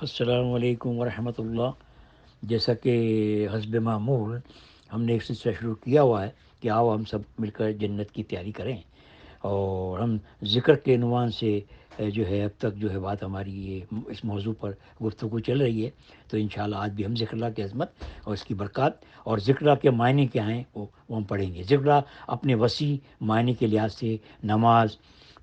السلام علیکم ورحمۃ اللہ۔ جیسا کہ حسب معمول ہم نے ایک سلسلہ شروع کیا ہوا ہے کہ آؤ ہم سب مل کر جنت کی تیاری کریں، اور ہم ذکر کے عنوان سے جو ہے اب تک جو ہے بات ہماری یہ اس موضوع پر گفتگو چل رہی ہے۔ تو انشاءاللہ آج بھی ہم ذکر اللہ کی عظمت اور اس کی برکات اور ذکر اللہ کے معنی کیا ہیں وہ ہم پڑھیں گے۔ ذکر اللہ اپنے وسیع معنی کے لحاظ سے نماز،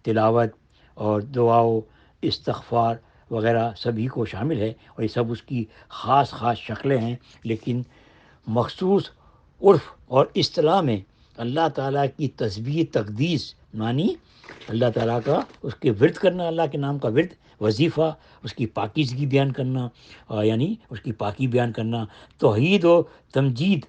تلاوت اور دعاؤں، استغفار وغیرہ سبھی کو شامل ہے، اور یہ سب اس کی خاص خاص شکلیں ہیں، لیکن مخصوص عرف اور اصطلاح میں اللہ تعالیٰ کی تسبیح تقدیس معنی اللہ تعالیٰ کا اس کے ورد کرنا، اللہ کے نام کا ورد، وظیفہ، اس کی پاکیزگی بیان کرنا، یعنی اس کی پاکی بیان کرنا، توحید و تمجید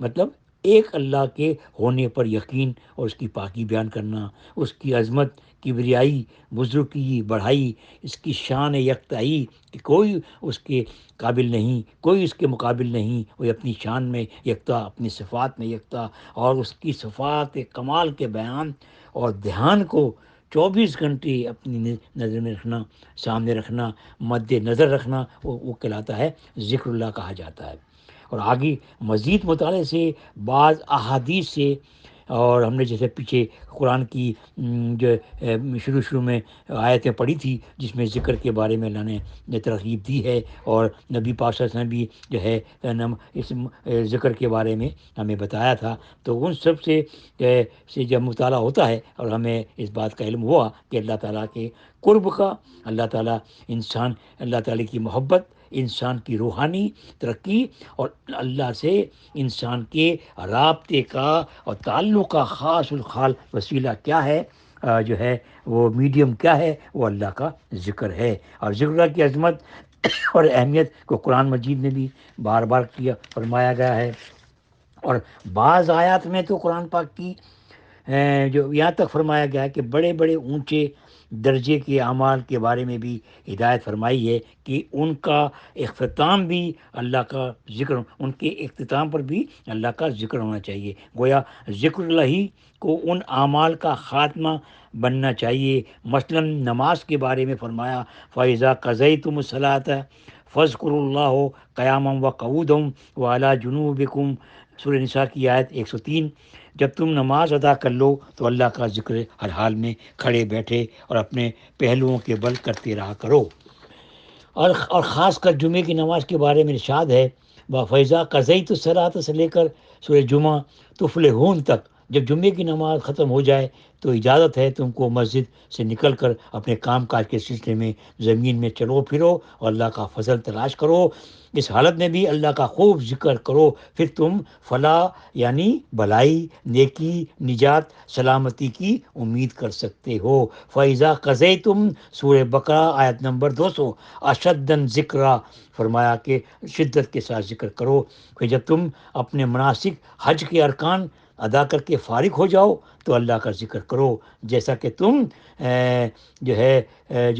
مطلب ایک اللہ کے ہونے پر یقین اور اس کی پاکی بیان کرنا، اس کی عظمت، کبریائی، بزرگی، بڑھائی، اس کی شان یکتائی کہ کوئی اس کے قابل نہیں، کوئی اس کے مقابل نہیں، وہ اپنی شان میں یکتا، اپنی صفات میں یکتا، اور اس کی صفات کمال کے بیان اور دھیان کو 24 گھنٹے اپنی نظر میں رکھنا، سامنے رکھنا، مد نظر رکھنا، وہ کہلاتا ہے ذکر اللہ کہا جاتا ہے۔ اور آگے مزید مطالعے سے بعض احادیث سے، اور ہم نے جیسے پیچھے قرآن کی جو شروع میں آیتیں پڑھی تھی جس میں ذکر کے بارے میں اللہ نے ترغیب دی ہے، اور نبی پاک صلی اللہ علیہ وسلم بھی جو ہے اس ذکر کے بارے میں ہمیں بتایا تھا۔ تو ان سب سے جب مطالعہ ہوتا ہے اور ہمیں اس بات کا علم ہوا کہ اللہ تعالیٰ کے قرب کا، اللہ تعالیٰ کی محبت، انسان کی روحانی ترقی، اور اللہ سے انسان کے رابطے کا اور تعلق کا خاص الخال وسیلہ کیا ہے، جو ہے وہ میڈیم کیا ہے، وہ اللہ کا ذکر ہے۔ اور ذکر اللہ کی عظمت اور اہمیت کو قرآن مجید میں بھی بار بار فرمایا گیا ہے، اور بعض آیات میں تو قرآن پاک کی جو یہاں تک فرمایا گیا ہے کہ بڑے بڑے اونچے درجے کے اعمال کے بارے میں بھی ہدایت فرمائی ہے کہ ان کا اختتام بھی اللہ کا ذکر، ان کے اختتام پر بھی اللہ کا ذکر ہونا چاہیے۔ گویا ذکر اللہ ہی کو ان اعمال کا خاتمہ بننا چاہیے۔ مثلا نماز کے بارے میں فرمایا فَإِذَا قَضَيْتُمُ الصَّلَاةَ فَاذْكُرُوا اللَّهَ قِيَامًا وَقُعُودًا وَعَلَىٰ جُنُوبِكُمْ، سورہ نساء کی آیت 103۔ جب تم نماز ادا کر لو تو اللہ کا ذکر ہر حال میں کھڑے بیٹھے اور اپنے پہلوؤں کے بل کرتے رہا کرو۔ اور خاص کر جمعے کی نماز کے بارے میں ارشاد ہے فیضا قضیت الصلاۃ سے لے کر سورہ جمعہ تفلحون تک، جب جمعے کی نماز ختم ہو جائے تو اجازت ہے تم کو مسجد سے نکل کر اپنے کام کاج کے سلسلے میں زمین میں چلو پھرو اور اللہ کا فضل تلاش کرو۔ اس حالت میں بھی اللہ کا خوب ذکر کرو، پھر تم فلاح یعنی بھلائی، نیکی، نجات، سلامتی کی امید کر سکتے ہو۔ فیضا قضیتم، سورہ بقرہ آیت نمبر 200۔ اشدن ذکرہ، فرمایا کہ شدت کے ساتھ ذکر کرو۔ کہ جب تم اپنے مناسک حج کے ارکان ادا کر کے فارغ ہو جاؤ تو اللہ کا ذکر کرو، جیسا کہ تم جو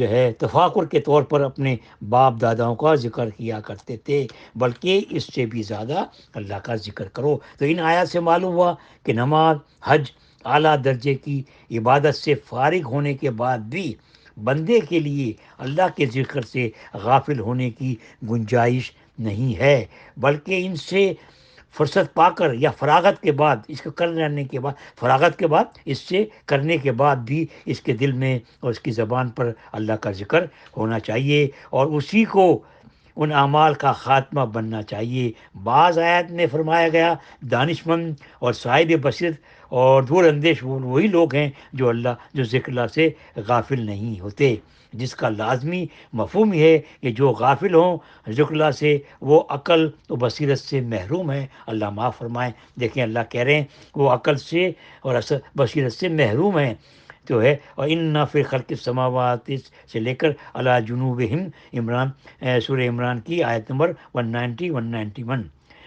ہے تفاخر کے طور پر اپنے باپ داداؤں کا ذکر کیا کرتے تھے، بلکہ اس سے بھی زیادہ اللہ کا ذکر کرو۔ تو ان آیات سے معلوم ہوا کہ نماز، حج اعلیٰ درجے کی عبادت سے فارغ ہونے کے بعد بھی بندے کے لیے اللہ کے ذکر سے غافل ہونے کی گنجائش نہیں ہے، بلکہ ان سے فرصت پا کر یا فراغت کے بعد، اس کو کر لینے کے بعد، فراغت کے بعد اس سے کرنے کے بعد بھی اس کے دل میں اور اس کی زبان پر اللہ کا ذکر ہونا چاہیے، اور اسی کو ان اعمال کا خاتمہ بننا چاہیے۔ بعض آیات میں فرمایا گیا دانش مند اور صاحب بصیرت اور دور اندیش وہی لوگ ہیں جو ذکر اللہ سے غافل نہیں ہوتے، جس کا لازمی مفہوم یہ ہے کہ جو غافل ہوں ذکر اللہ سے وہ عقل و بصیرت سے محروم ہیں۔ اللہ معاف فرمائیں، دیکھیں اللہ کہہ رہے ہیں وہ عقل سے اور بصیرت سے محروم ہیں تو ہے۔ اور ان فی خلق السماوات سے لے کر علی جنوبہم، سورہ عمران کی آیت نمبر 190 191۔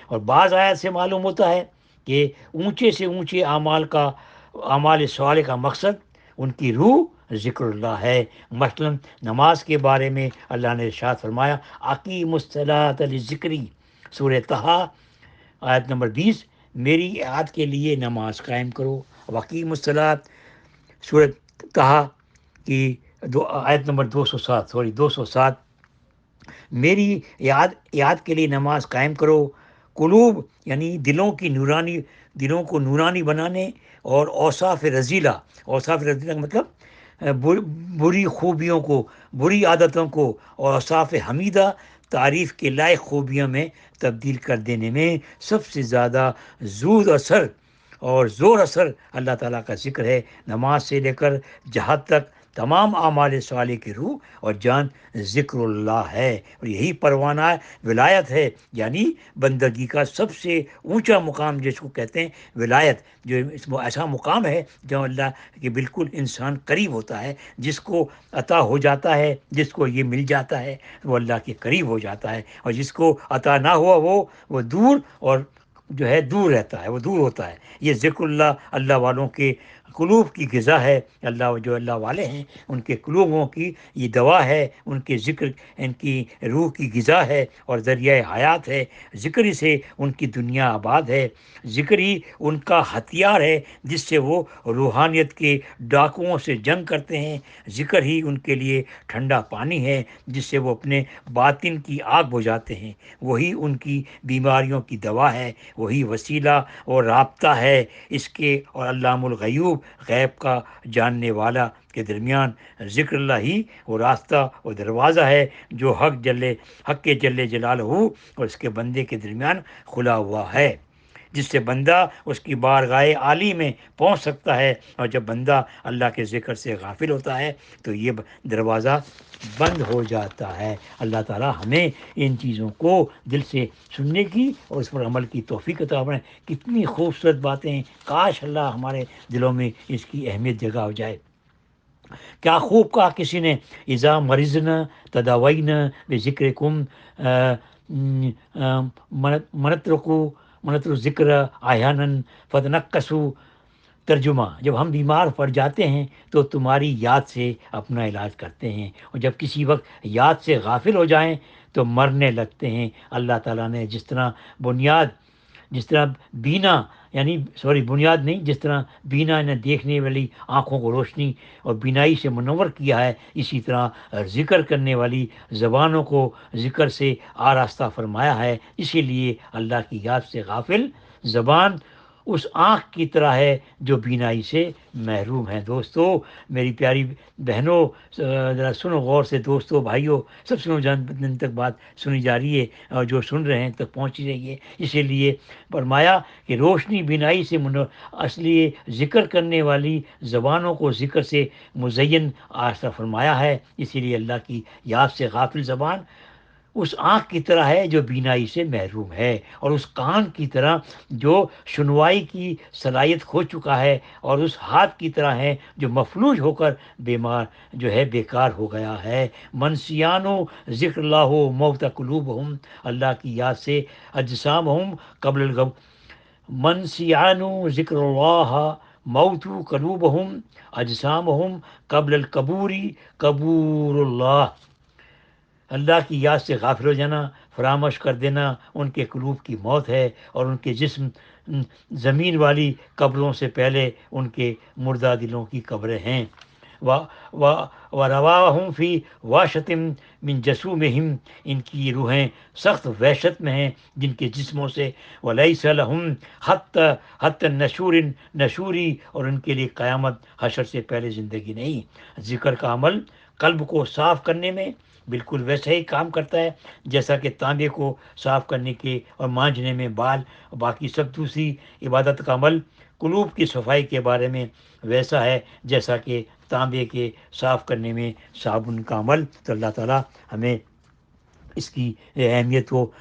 اور بعض آیت سے معلوم ہوتا ہے کہ اونچے سے اونچے اعمال صالح کا مقصد ان کی روح ذکر اللہ ہے۔ مثلا نماز کے بارے میں اللہ نے ارشاد فرمایا اقیموا الصلاۃ لذکری، سورہ طٰہٰ آیت نمبر 20، میری یاد کے لیے نماز قائم کرو۔ اقیموا الصلاۃ، سورہ طٰہٰ کی آیت نمبر 207، میری یاد کے لیے نماز قائم کرو. قلوب یعنی دلوں کو نورانی بنانے، اور اوصاف رضیلہ کا مطلب بری خوبیوں کو، بری عادتوں کو، اور اوصاف حمیدہ تعریف کے لائق خوبیوں میں تبدیل کر دینے میں سب سے زیادہ زور اثر اللہ تعالیٰ کا ذکر ہے. نماز سے لے کر جہاد تک تمام اعمال صالح کی روح اور جان ذکر اللہ ہے، اور یہی پروانہ ولایت ہے، یعنی بندگی کا سب سے اونچا مقام جس کو کہتے ہیں ولایت، جو ایسا مقام ہے جو اللہ کے بالکل انسان قریب ہوتا ہے. جس کو عطا ہو جاتا ہے، جس کو یہ مل جاتا ہے، وہ اللہ کے قریب ہو جاتا ہے، اور جس کو عطا نہ ہوا وہ دور، اور جو ہے دور رہتا ہے، وہ دور ہوتا ہے. یہ ذکر اللہ والوں کے قلوب کی غذا ہے. اللہ والے ہیں ان کے قلوبوں کی یہ دوا ہے، ان کے ذکر ان کی روح کی غذا ہے اور ذریعہ حیات ہے. ذکر ہی سے ان کی دنیا آباد ہے، ذکر ہی ان کا ہتھیار ہے جس سے وہ روحانیت کے ڈاکوؤں سے جنگ کرتے ہیں. ذکر ہی ان کے لیے ٹھنڈا پانی ہے جس سے وہ اپنے باطن کی آگ بجھاتے ہیں. وہی ان کی بیماریوں کی دوا ہے، وہی وسیلہ اور رابطہ ہے اس کے اور علام الغیوب غیب کا جاننے والا کے درمیان. ذکر اللہ ہی وہ راستہ اور دروازہ ہے جو حق کے جل جلالہ اور اس کے بندے کے درمیان کھلا ہوا ہے، جس سے بندہ اس کی بارگاہ عالی میں پہنچ سکتا ہے. اور جب بندہ اللہ کے ذکر سے غافل ہوتا ہے تو یہ دروازہ بند ہو جاتا ہے. اللہ تعالیٰ ہمیں ان چیزوں کو دل سے سننے کی اور اس پر عمل کی توفیق عطا فرمائے. کتنی خوبصورت باتیں ہیں، کاش اللہ ہمارے دلوں میں اس کی اہمیت جگہ ہو جائے. کیا خوب کہا کسی نے، اذا مرضنا تداوینا بذکرکم منتر ذکر احیانا فتنقصوا. ترجمہ: جب ہم بیمار پڑ جاتے ہیں تو تمہاری یاد سے اپنا علاج کرتے ہیں، اور جب کسی وقت یاد سے غافل ہو جائیں تو مرنے لگتے ہیں. اللہ تعالیٰ نے جس طرح بنیاد نہیں، جس طرح بینا نے دیکھنے والی آنکھوں کو روشنی اور بینائی سے منور کیا ہے، اسی طرح ذکر کرنے والی زبانوں کو ذکر سے آراستہ فرمایا ہے. اسی لیے اللہ کی یاد سے غافل زبان اس آنکھ کی طرح ہے جو بینائی سے محروم ہے. دوستو، میری پیاری بہنوں، ذرا سنو غور سے. دوستو، بھائیوں، سب سنو، جن تک بات سنی جا رہی ہے اور جو سن رہے ہیں تک پہنچی رہی ہے. اسی لیے فرمایا کہ روشنی بینائی سے اصلی ذکر کرنے والی زبانوں کو ذکر سے مزین آراستہ فرمایا ہے. اسی لیے اللہ کی یاد سے غافل زبان اس آنکھ کی طرح ہے جو بینائی سے محروم ہے، اور اس کان کی طرح جو سنوائی کی صلاحیت کھو چکا ہے، اور اس ہاتھ کی طرح ہے جو مفلوج ہو کر بیکار ہو گیا ہے. منسیانو ذکر اللہ موت قلوبہم. اللہ کی یاد سے اجسامہم منسیانو ذکر اللہ موت قلوبہم اجسامہم قبل القبوری قبور اللہ. اللہ کی یاد سے غافل ہو جانا، فراموش کر دینا ان کے قلوب کی موت ہے، اور ان کے جسم زمین والی قبروں سے پہلے ان کے مردہ دلوں کی قبریں ہیں. وَرَوَاهُمْ فِي وَاشَةٍ مِّن جَسُومِهِمْ. ان کی روحیں سخت وحشت میں ہیں جن کے جسموں سے. وَلَيْسَ لَهُمْ حَتَّى نشوری. اور ان کے لیے قیامت حشر سے پہلے زندگی نہیں. ذکر کا عمل قلب کو صاف کرنے میں بالکل ویسا ہی کام کرتا ہے جیسا کہ تانبے کو صاف کرنے کے اور مانجنے میں بال اور باقی سب دوسری عبادت کا عمل قلوب کی صفائی کے بارے میں ویسا ہے جیسا کہ تانبے کے صاف کرنے میں صابن کا عمل. تو اللہ تعالیٰ ہمیں اس کی اہمیت کو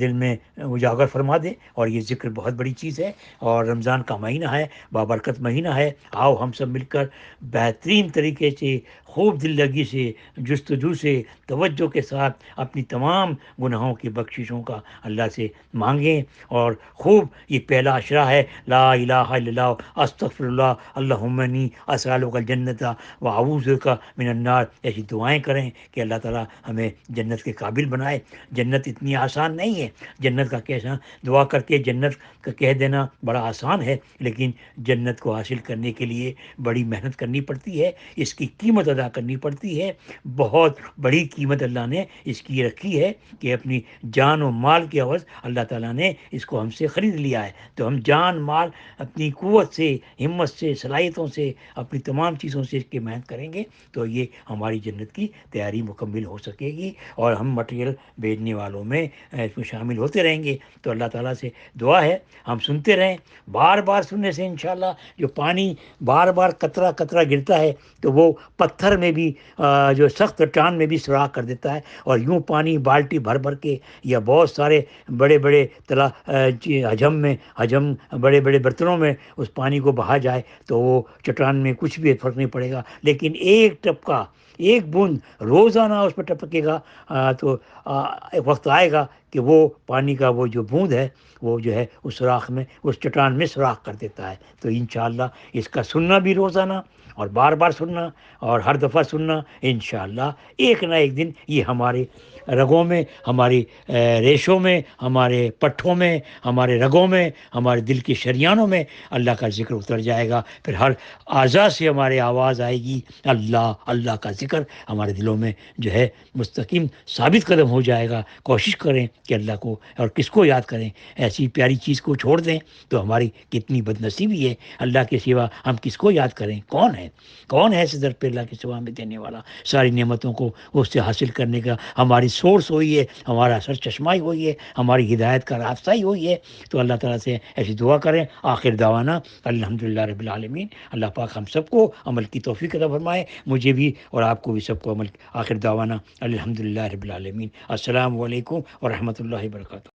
دل میں اجاگر فرما دے. اور یہ ذکر بہت بڑی چیز ہے، اور رمضان کا مہینہ ہے، بابرکت مہینہ ہے. آؤ ہم سب مل کر بہترین طریقے سے، خوب دل لگی سے، جستجو سے، توجہ کے ساتھ اپنی تمام گناہوں کی بخششوں کا اللہ سے مانگیں. اور خوب یہ پہلا عشرہ ہے، لا الہ الا اللہ استغفر اللہ اللہم انی اسألک الجنت واعوذ بک من النار، ایسی دعائیں کریں کہ اللہ تعالیٰ ہمیں جنت کے قابل بنائے۔ جنت اتنی آسان نہیں ہے، جنت کا کہنا، دعا کر کے جنت کا کہہ دینا بڑا آسان ہے، لیکن جنت کو حاصل کرنے کے لیے بڑی محنت کرنی پڑتی ہے، اس کی قیمت ادا کرنی پڑتی ہے۔ بہت بڑی قیمت اللہ نے اس کی رکھی ہے کہ اپنی جان و مال کے عوض اللہ تعالیٰ نے اس کو ہم سے خرید لیا ہے۔ تو ہم جان مال اپنی قوت سے، ہمت سے، صلاحیتوں سے، اپنی تمام چیزوں سے اس کی محنت کریں گے تو یہ ہماری جنت کی تیاری مکمل ہو سکے گی، اور ہم مٹیریل بھیجنے والوں میں اس میں شامل ہوتے رہیں گے۔ تو اللہ تعالیٰ سے دعا ہے ہم سنتے رہیں، بار بار سننے سے انشاءاللہ جو پانی بار بار قطرہ قطرہ گرتا ہے تو وہ پتھر میں بھی جو سخت چٹان میں بھی سوراخ کر دیتا ہے، اور یوں پانی بالٹی بھر بھر کے یا بہت سارے بڑے بڑے حجم بڑے بڑے برتنوں میں اس پانی کو بہا جائے تو وہ چٹان میں کچھ بھی فرق نہیں پڑے گا، لیکن ایک ٹپکا، ایک بوند روزانہ اس پہ ٹپکے گا تو ایک وقت آئے گا کہ وہ پانی کا وہ جو بوند ہے وہ جو ہے اس سوراخ میں، اس چٹان میں سوراخ کر دیتا ہے۔ تو انشاءاللہ اس کا سننا بھی روزانہ اور بار بار سننا اور ہر دفعہ سننا، انشاءاللہ ایک نہ ایک دن یہ ہمارے رگوں میں، ہماری ریشوں میں، ہمارے پٹھوں میں، ہمارے رگوں میں، ہمارے دل کی شریانوں میں اللہ کا ذکر اتر جائے گا۔ پھر ہر اعضاء سے ہمارے آواز آئے گی، اللہ اللہ کا ذکر ہمارے دلوں میں جو ہے مستقیم ثابت قدم ہو جائے گا۔ کوشش کریں کہ اللہ کو اور کس کو یاد کریں، ایسی پیاری چیز کو چھوڑ دیں تو ہماری کتنی بد نصیبی ہے۔ اللہ کے سوا ہم کس کو یاد کریں؟ کون ہے اس در پہ اللہ کے سوا ہمیں دینے والا؟ ساری نعمتوں کو اس سے حاصل کرنے کا ہماری سورس ہوئی ہے، ہمارا سر چشمہ ہی ہوئی ہے، ہماری ہدایت کا راستہ ہی ہوئی ہے۔ تو اللہ تعالیٰ سے ایسی دعا کریں۔ آخر دعوانا الحمدللہ رب العالمین۔ اللہ پاک ہم سب کو عمل کی توفیق عطا فرمائے، مجھے بھی اور آپ کو بھی سب کو عمل۔ آخر دعوانا الحمدللہ رب العالمین۔ السلام علیکم ورحمۃ اللہ وبرکاتہ۔